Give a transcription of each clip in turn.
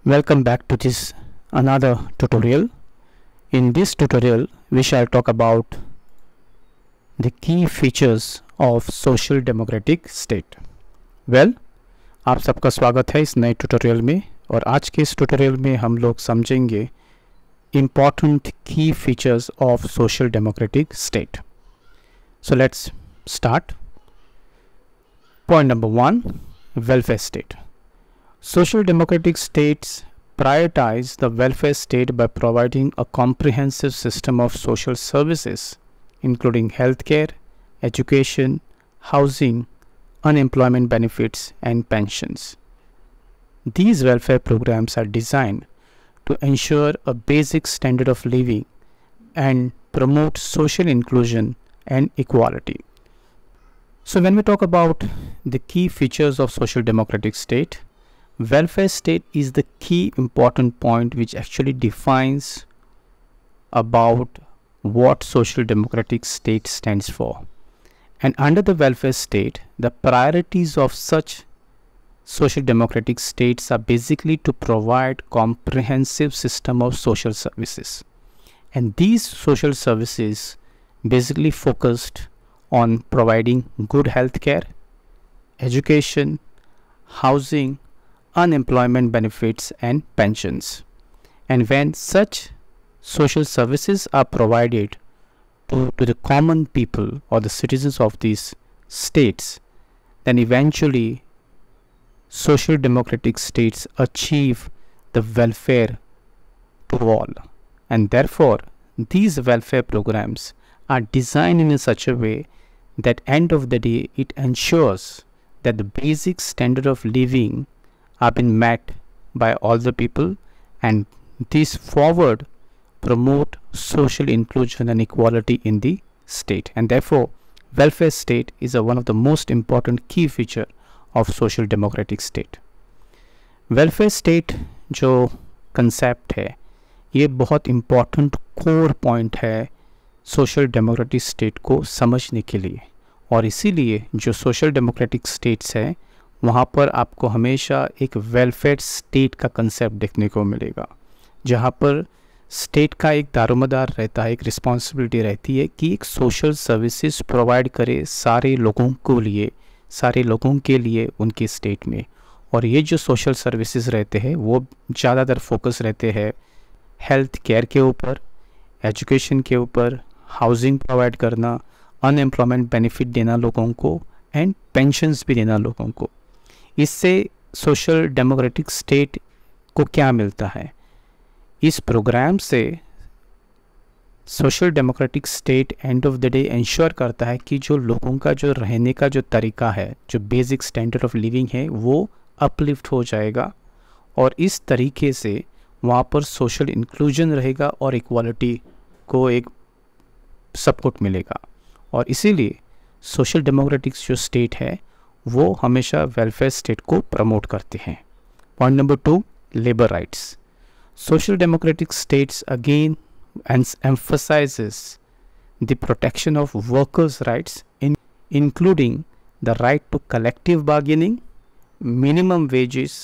Welcome back to this another tutorial. In this tutorial we shall talk about the key features of social democratic state. Well, आप सबका स्वागत है इस नए tutorial में और आज के इस ट्यूटोरियल में हम लोग समझेंगे important key features of social democratic state. So let's start. Point number 1, welfare state. Social democratic states prioritize the welfare state by providing a comprehensive system of social services, including healthcare, education, housing, unemployment benefits, and pensions. These welfare programs are designed to ensure a basic standard of living and promote social inclusion and equality. So when we talk about the key features of social democratic state, welfare state is the key important point which actually defines about what social democratic state stands for. And under the welfare state, the priorities of such social democratic states are basically to provide comprehensive system of social services. And these social services basically focused on providing good healthcare, education, housing, unemployment benefits, and pensions. And when such social services are provided to the common people or the citizens of these states, then eventually social democratic states achieve the welfare to all. And therefore these welfare programs are designed in such a way that end of the day it ensures that the basic standard of living have been met by all the people, and these forward promote social inclusion and equality in the state. And therefore welfare state is one of the most important key feature of social democratic state. welfare state जो concept है ये बहुत important core point है social democratic state को समझने के लिए, और इसीलिए जो social democratic states है वहाँ पर आपको हमेशा एक वेलफेयर स्टेट का कंसेप्ट देखने को मिलेगा, जहाँ पर स्टेट का एक दारोमदार रहता है, एक रिस्पॉन्सिबिलिटी रहती है कि एक सोशल सर्विसेज प्रोवाइड करे सारे लोगों के लिए उनके स्टेट में। और ये जो सोशल सर्विसेज रहते हैं वो ज़्यादातर फोकस रहते हैं हेल्थ केयर के ऊपर, एजुकेशन के ऊपर, हाउसिंग प्रोवाइड करना, अनएम्प्लॉयमेंट बेनिफिट देना लोगों को, एंड पेंशन्स भी देना लोगों को। इससे सोशल डेमोक्रेटिक स्टेट को क्या मिलता है? इस प्रोग्राम से social democratic state and of the day ensure करता है कि जो लोगों का जो रहने का जो तरीका है, जो बेसिक स्टैंडर्ड ऑफ लिविंग है, वो अपलिफ्ट हो जाएगा, और इस तरीके से वहाँ पर सोशल इंक्लूजन रहेगा और इक्वालिटी को एक सपोर्ट मिलेगा। और इसीलिए सोशल डेमोक्रेटिक जो स्टेट है वो हमेशा वेलफेयर स्टेट को प्रमोट करते हैं। Point number 2, labour rights. Social democratic states again emphasizes the protection of workers' rights, including the right to collective bargaining, minimum wages,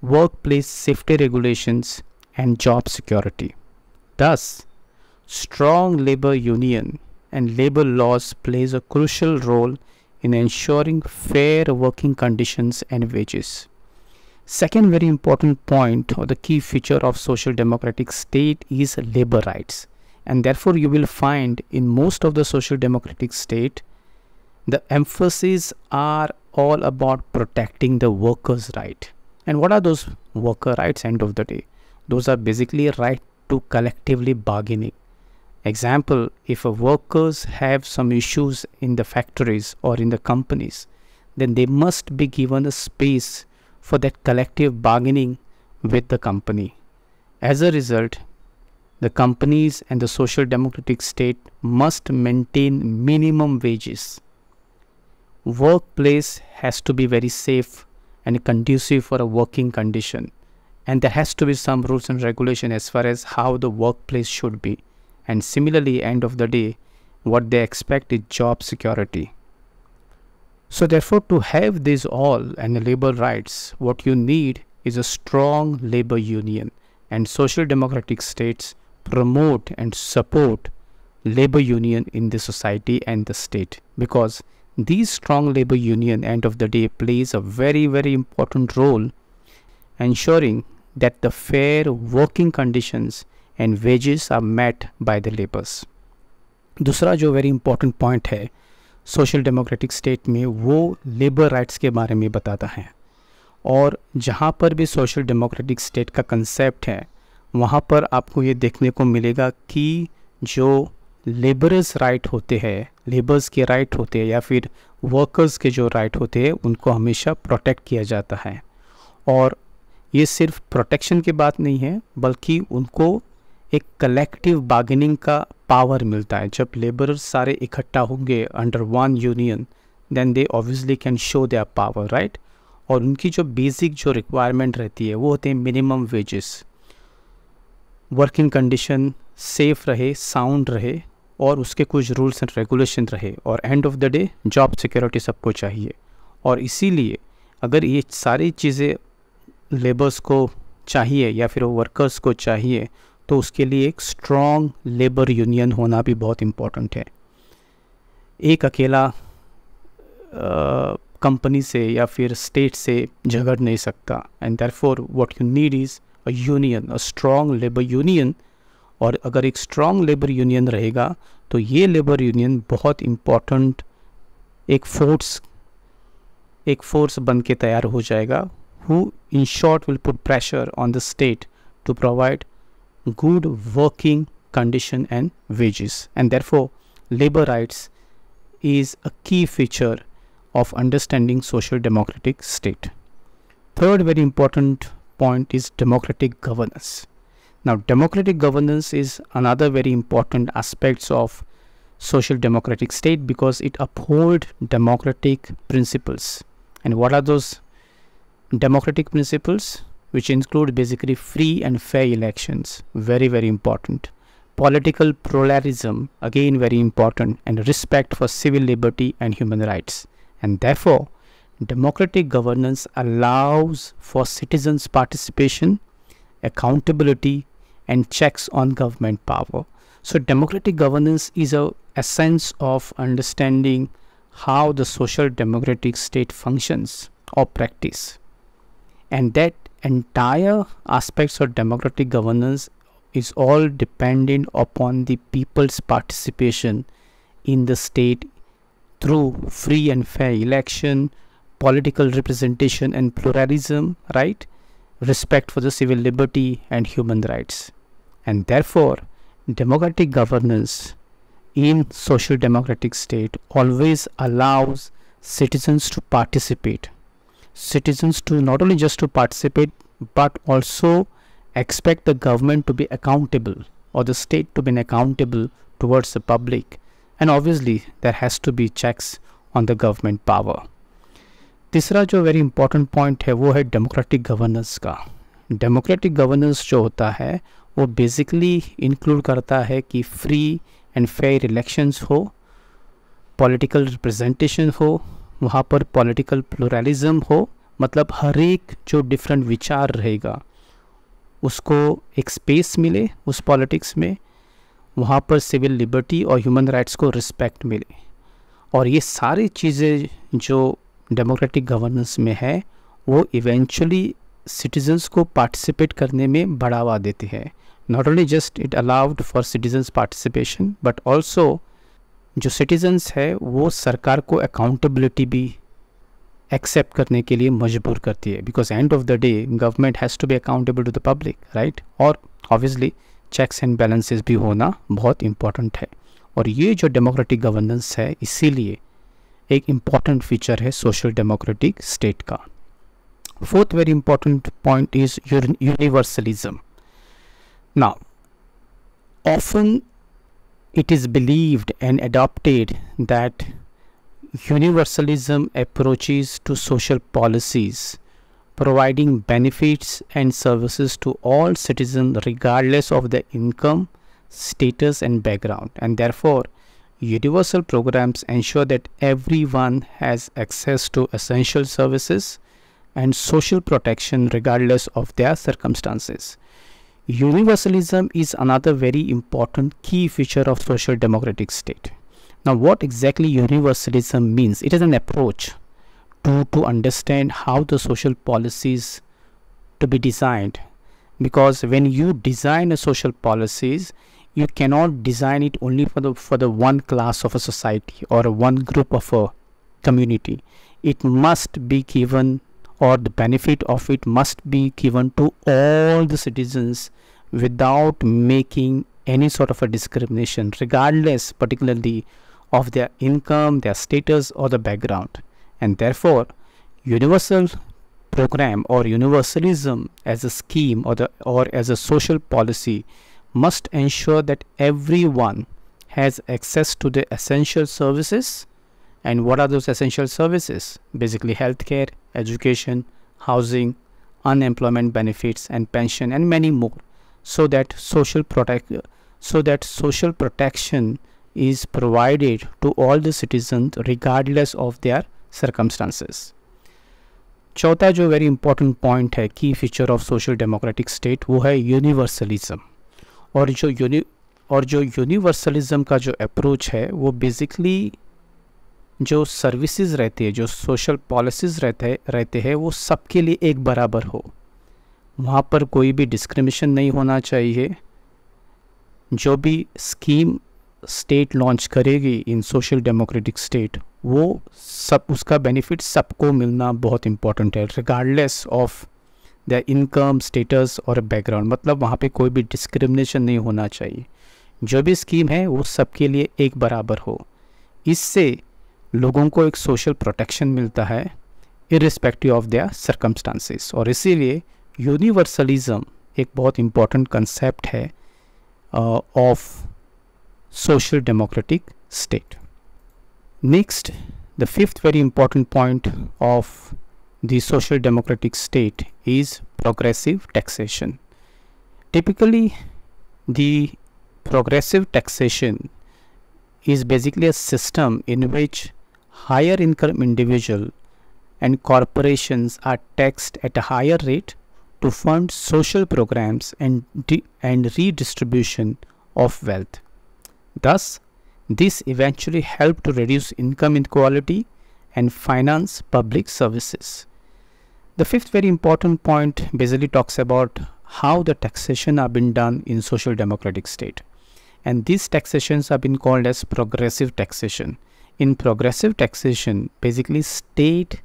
workplace safety regulations, and job security. Thus, strong labor union and labor laws plays a crucial role in ensuring fair working conditions and wages. Second very important point or the key feature of social democratic state is labor rights, and therefore you will find in most of the social democratic state the emphasis are all about protecting the workers' right. And what are those worker rights end of the day? Those are basically right to collectively bargaining. Example, if a workers have some issues in the factories or in the companies, then they must be given a space for that collective bargaining with the company. As a result, the companies and the social democratic state must maintain minimum wages. Workplace has to be very safe and conducive for a working condition, and there has to be some rules and regulation as far as how the workplace should be. And similarly, end of the day, what they expect is job security. So therefore, to have these all and labor rights, what you need is a strong labor union, and social democratic states promote and support labor union in the society and the state, because these strong labor union end of the day plays a very important role ensuring that the fair working conditions and wages are met by the laborers. दूसरा जो very important point है social democratic state में, वो labour rights के बारे में बताता है। और जहाँ पर भी सोशल डेमोक्रेटिक स्टेट का कंसेप्ट है वहाँ पर आपको ये देखने को मिलेगा कि जो लेबरर्स राइट होते हैं, लेबर्स के राइट होते हैं या फिर वर्कर्स के जो राइट होते हैं, उनको हमेशा प्रोटेक्ट किया जाता है। और ये सिर्फ प्रोटेक्शन की बात नहीं है, बल्कि उनको एक कलेक्टिव बार्गेनिंग का पावर मिलता है। जब लेबरर्स सारे इकट्ठा होंगे under one union, then they obviously can show their power, right. और उनकी जो बेसिक जो रिक्वायरमेंट रहती है वो होते हैं minimum wages, working condition safe रहे, साउंड रहे, और उसके कुछ रूल्स एंड रेगुलेशन रहे, और and of the day job security सबको चाहिए। और इसीलिए अगर ये सारी चीज़ें लेबर्स को चाहिए या फिर वर्कर्स को चाहिए, तो उसके लिए एक स्ट्रॉन्ग लेबर यूनियन होना भी बहुत इम्पॉर्टेंट है। एक अकेला कंपनी से या फिर स्टेट से झगड़ नहीं सकता, and therefore what you need is a union, a strong labour union. और अगर एक स्ट्रॉन्ग लेबर यूनियन रहेगा तो ये लेबर यूनियन बहुत इम्पॉर्टेंट एक फोर्स बन के तैयार हो जाएगा, who in short will put pressure on the state to provide good working condition and wages. And therefore labor rights is a key feature of understanding social democratic state. Third very important point is democratic governance. Now democratic governance is another very important aspects of social democratic state because it upholds democratic principles. And what are those democratic principles? Which include basically free and fair elections, very important. Political pluralism, again very important, and respect for civil liberty and human rights. And therefore democratic governance allows for citizens participation, accountability, and checks on government power. So democratic governance is a essence of understanding how the social democratic state functions or practice. And that entire aspects of democratic governance is all dependent upon the people's participation in the state through free and fair election, political representation and pluralism, right? Respect for the civil liberty and human rights. And therefore democratic governance in social democratic state always allows citizens to participate. Citizens to not only just to participate but also expect the government to be accountable or the state to be accountable towards the public, and obviously there has to be checks on the government power. तीसरा जो very important point है वो है democratic governance का। Democratic governance जो होता है वो बेसिकली इंक्लूड करता है कि फ्री एंड फेयर इलेक्शंस हो, पॉलिटिकल रिप्रेजेंटेशन हो, वहाँ पर पॉलिटिकल प्लुरलिज्म हो, मतलब हर एक जो डिफरेंट विचार रहेगा उसको एक स्पेस मिले उस पॉलिटिक्स में, वहाँ पर सिविल लिबर्टी और ह्यूमन राइट्स को रिस्पेक्ट मिले। और ये सारी चीज़ें जो डेमोक्रेटिक गवर्नेंस में है वो इवेंचुअली सिटीजन्स को पार्टिसिपेट करने में बढ़ावा देते हैं। Not only just it allowed for citizens participation but also जो सिटीजन्स है वो सरकार को अकाउंटेबिलिटी भी एक्सेप्ट करने के लिए मजबूर करती है, because end of the day government has to be accountable to the public, right. और ऑब्वियसली चेक्स एंड बैलेंसेस भी होना बहुत इम्पॉर्टेंट है। और ये जो डेमोक्रेटिक गवर्नेंस है इसीलिए एक इम्पॉर्टेंट फीचर है सोशल डेमोक्रेटिक स्टेट का। Fourth very important point is universalism. Now often it is believed and adopted that universalism approaches to social policies, providing benefits and services to all citizens regardless of their income, status and background, and therefore universal programs ensure that everyone has access to essential services, and social protection regardless of their circumstances. Universalism is another very important key feature of social democratic state. Now, what exactly universalism means? It is an approach to understand how the social policies to be designed, because when you design a social policies, you cannot design it only for the one class of a society or a one group of a community. It must be given, or the benefit of it must be given to all the citizens without making any sort of a discrimination, regardless particularly of their income, their status, or the background. And therefore, universal program or universalism as a scheme or as a social policy must ensure that everyone has access to the essential services. And what are those essential services? Basically healthcare, education, housing, unemployment benefits, and pension, and many more, so that social protection is provided to all the citizens regardless of their circumstances. चौथा जो very important point है, की feature of social democratic state, वो है universalism. और जो universalism का जो अप्रोच है, वो बेसिकली जो सर्विसेज रहती है, जो सोशल पॉलिसीज़ रहते हैं, वो सबके लिए एक बराबर हो. वहाँ पर कोई भी डिस्क्रिमिनेशन नहीं होना चाहिए. जो भी स्कीम स्टेट लॉन्च करेगी इन सोशल डेमोक्रेटिक स्टेट, वो सब, उसका बेनिफिट सबको मिलना बहुत इम्पोर्टेंट है, regardless of the income, status और बैकग्राउंड. मतलब वहाँ पे कोई भी डिस्क्रिमिनेशन नहीं होना चाहिए. जो भी स्कीम है वो सबके लिए एक बराबर हो. इससे लोगों को एक सोशल प्रोटेक्शन मिलता है इर्रिस्पेक्टिव ऑफ देयर सर्कमस्टांसेस. और इसीलिए यूनिवर्सलिज्म एक बहुत इम्पोर्टेंट कंसेप्ट है of social democratic state. Next, the fifth very important point of the social democratic state is progressive taxation. Typically, the progressive taxation is basically a system in which higher income individual and corporations are taxed at a higher rate to fund social programs and redistribution of wealth. Thus, this eventually helped to reduce income inequality and finance public services. The fifth very important point basically talks about how the taxation have been done in social democratic state. And these taxations have been called as progressive taxation. In progressive taxation, basically state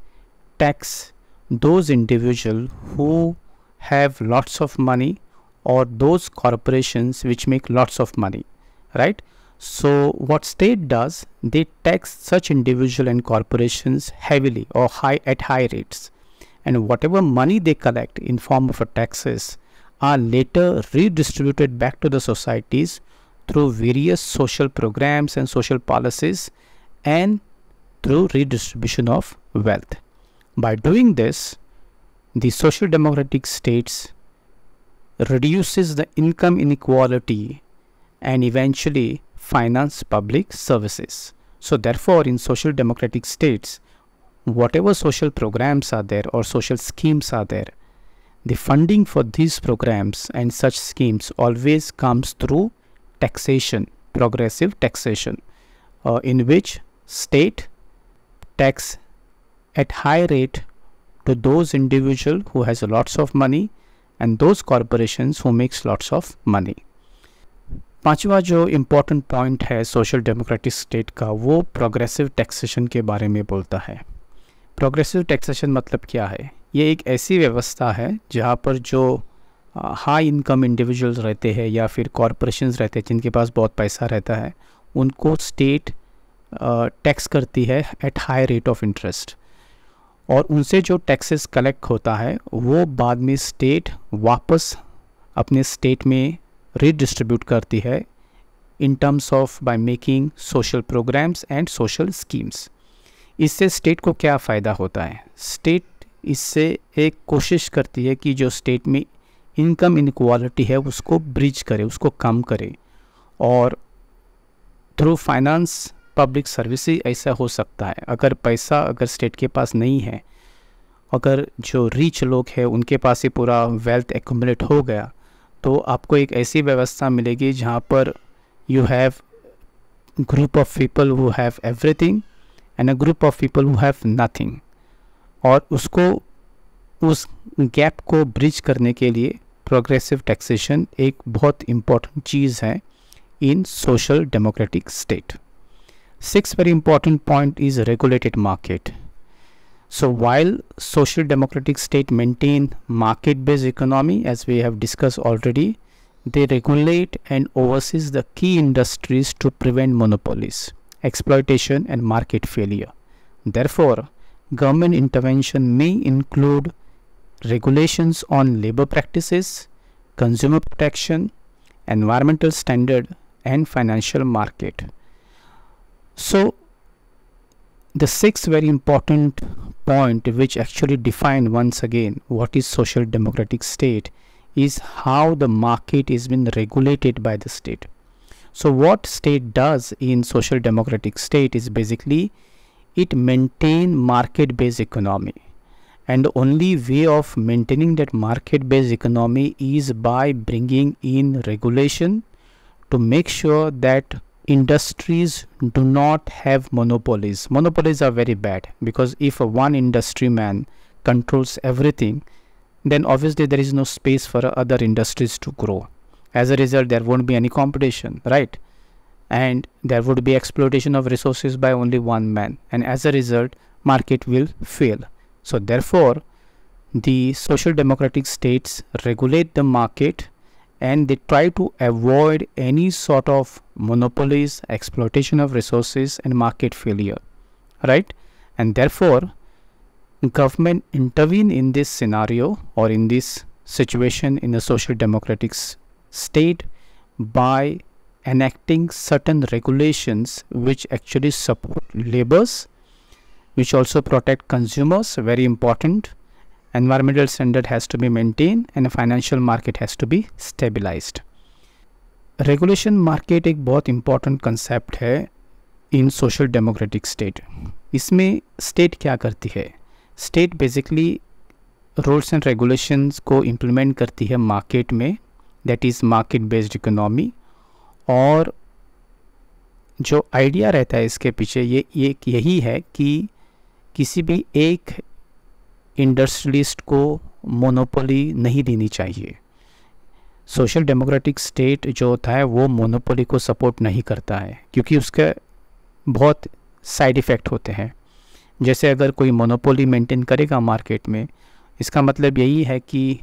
tax those individuals who have lots of money, or those corporations which make lots of money, right? So what state does, they tax such individual and corporations heavily or at high rates, and whatever money they collect in form of taxes are later redistributed back to the societies through various social programs and social policies and through redistribution of wealth. By doing this, the social democratic states reduces the income inequality and eventually finance public services. So therefore, in social democratic states, whatever social programs are there or social schemes are there, the funding for these programs and such schemes always comes through taxation, progressive taxation, in which state tax at high rate to those individual who has lots of money and those corporations who makes lots of money. पांचवा जो important point है social democratic state का, वो progressive taxation के बारे में बोलता है. प्रोग्रेसिव टैक्सेशन मतलब क्या है? ये एक ऐसी व्यवस्था है जहाँ पर जो हाई इनकम इंडिविजुअल्स रहते हैं या फिर कॉरपोरेशंस रहते हैं जिनके पास बहुत पैसा रहता है, उनको स्टेट टैक्स करती है at high rate of interest. और उनसे जो टैक्सेस कलेक्ट होता है वो बाद में स्टेट वापस अपने स्टेट में redistribute करती है in terms of by making social programs and social schemes. इससे स्टेट को क्या फ़ायदा होता है? स्टेट इससे एक कोशिश करती है कि जो स्टेट में इनकम इनक्वालिटी है उसको ब्रिज करे, उसको कम करे. और थ्रू फाइनेंस पब्लिक सर्विसेज ऐसा हो सकता है. अगर पैसा अगर स्टेट के पास नहीं है अगर जो रिच लोग हैं उनके पास ही पूरा वेल्थ एक्यूमुलेट हो गया, तो आपको एक ऐसी व्यवस्था मिलेगी जहाँ पर you have group of people who have everything and a group of people who have nothing. और उस गैप को ब्रिज करने के लिए प्रोग्रेसिव टैक्सेशन एक बहुत इम्पॉर्टेंट चीज़ है in social democratic state. Sixth very important point is regulated market. So while social democratic state maintain market-based economy, as we have discussed already, they regulate and oversees the key industries to prevent monopolies, exploitation and market failure. Therefore, government intervention may include regulations on labor practices, consumer protection, environmental standard and financial market. So the sixth very important point, which actually define once again what is social democratic state, is how the market is been regulated by the state. So what state does in social democratic state is basically it maintain market based economy, and the only way of maintaining that market based economy is by bringing in regulation to make sure that industries do not have monopolies. Monopolies are very bad, because if one industry man controls everything, then obviously there is no space for other industries to grow. As a result, there won't be any competition, right? And there would be exploitation of resources by only one man, and as a result market will fail. So therefore the social democratic states regulate the market, and they try to avoid any sort of monopolies, exploitation of resources and market failure, right? And therefore government intervene in this scenario or in this situation in a social democratic state by enacting certain regulations which actually support labors, which also protect consumers, very important. Environmental standard has to be maintained and a financial market has to be stabilized. Regulation market एक बहुत important concept है इन social democratic state. इसमें state क्या करती है? State basically rules and regulations को implement करती है मार्केट में, that is market based economy. और जो आइडिया रहता है इसके पीछे ये यही है कि किसी भी एक इंडस्ट्रियलिस्ट को मोनोपोली नहीं देनी चाहिए. सोशल डेमोक्रेटिक स्टेट जो होता है वो मोनोपोली को सपोर्ट नहीं करता है, क्योंकि उसके बहुत साइड इफ़ेक्ट होते हैं. जैसे अगर कोई मोनोपोली मेंटेन करेगा मार्केट में, इसका मतलब यही है कि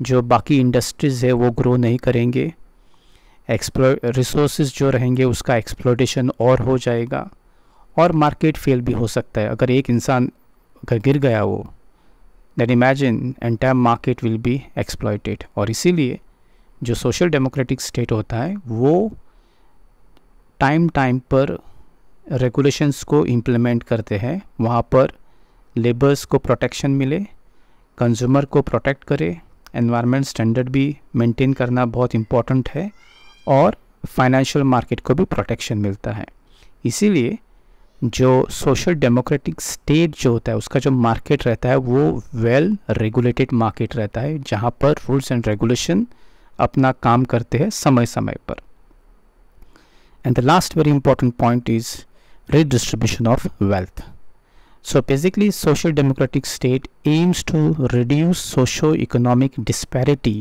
जो बाकी इंडस्ट्रीज़ है वो ग्रो नहीं करेंगे, रिसोर्सेज जो रहेंगे उसका एक्सप्लोटेशन और हो जाएगा, और मार्केट फेल भी हो सकता है. अगर एक इंसान अगर गिर गया वो, then imagine entire market will be exploited. और इसीलिए जो सोशल डेमोक्रेटिक स्टेट होता है वो टाइम पर रेगुलेशंस को इम्प्लीमेंट करते हैं. वहाँ पर लेबर्स को प्रोटेक्शन मिले, कंज्यूमर को प्रोटेक्ट करे, एनवायरनमेंट स्टैंडर्ड भी मेंटेन करना बहुत इम्पॉर्टेंट है, और फाइनेंशियल मार्केट को भी प्रोटेक्शन मिलता है. इसीलिए जो सोशल डेमोक्रेटिक स्टेट जो होता है उसका जो मार्केट रहता है वो वेल रेगुलेटेड मार्केट रहता है, जहाँ पर रूल्स एंड रेगुलेशन अपना काम करते हैं समय समय पर. And the last very important point is redistribution of wealth. So basically social democratic state aims to reduce socio-economic disparity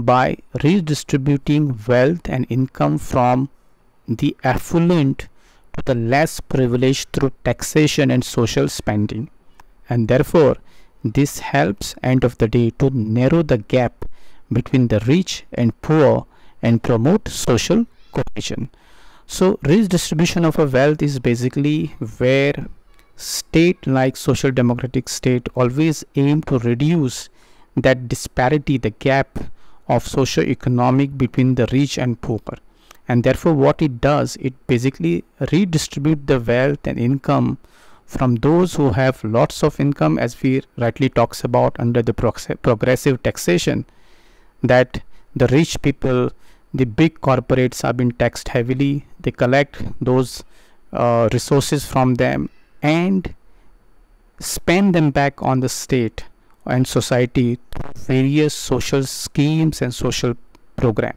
by redistributing wealth and income from the affluent to the less privileged through taxation and social spending, and therefore this helps end of the day to narrow the gap between the rich and poor and promote social cohesion. So redistribution of a wealth is basically where state like social democratic state always aim to reduce that disparity, the gap of socio-economic between the rich and poor. And therefore what it does, it basically redistribute the wealth and income from those who have lots of income, as we rightly talks about under the progressive taxation, that the rich people, the big corporates have been taxed heavily. They collect those resources from them, and spend them back on the state and society through various social schemes and social program.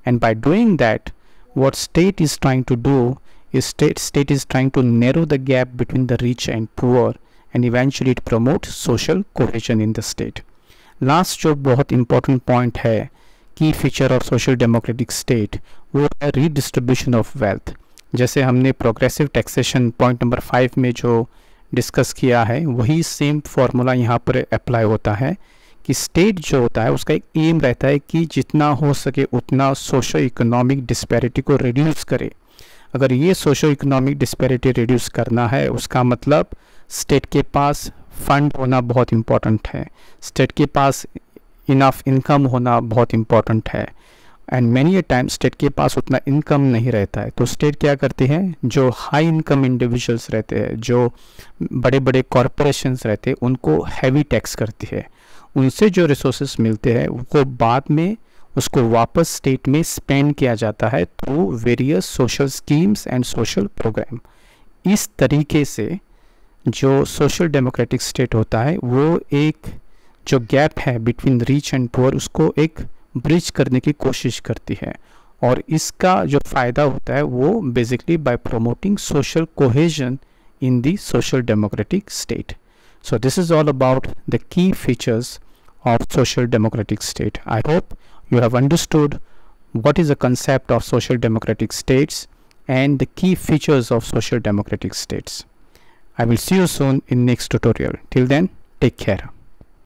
And by doing that, what state is trying to do is state is trying to narrow the gap between the rich and poor, and eventually it promotes social cohesion in the state. Last जो बहुत important point है, की feature of social democratic state, वो है redistribution of wealth. जैसे हमने progressive taxation point number 5 में जो डिस्कस किया है, वही सेम फार्मूला यहाँ पर अप्लाई होता है कि स्टेट जो होता है उसका एक एम रहता है कि जितना हो सके उतना सोशो इकोनॉमिक डिस्पैरिटी को रिड्यूस करे. अगर ये सोशो इकोनॉमिक डिस्पैरिटी रिड्यूस करना है, उसका मतलब स्टेट के पास फंड होना बहुत इम्पॉर्टेंट है, स्टेट के पास इनफ इनकम होना बहुत इम्पॉर्टेंट है. And many a time state के पास उतना इनकम नहीं रहता है, तो स्टेट क्या करते हैं, जो हाई इनकम इंडिविजुअल्स रहते हैं, जो बड़े बड़े कॉरपोरेशंस रहते हैं, उनको हैवी टैक्स करती है. उनसे जो रिसोर्सेज मिलते हैं वो बाद में उसको वापस स्टेट में स्पेंड किया जाता है through various social schemes and social program. इस तरीके से जो सोशल डेमोक्रेटिक स्टेट होता है वो एक जो गैप है बिटवीन रिच एंड पुअर उसको एक ब्रिज करने की कोशिश करती है. और इसका जो फ़ायदा होता है वो basically bye promoting social cohesion in the social democratic state. So this is all about the key features of social democratic state. I hope you have understood what is the concept of social democratic states and the key features of social democratic states. I will see you soon in next tutorial. Till then, take care.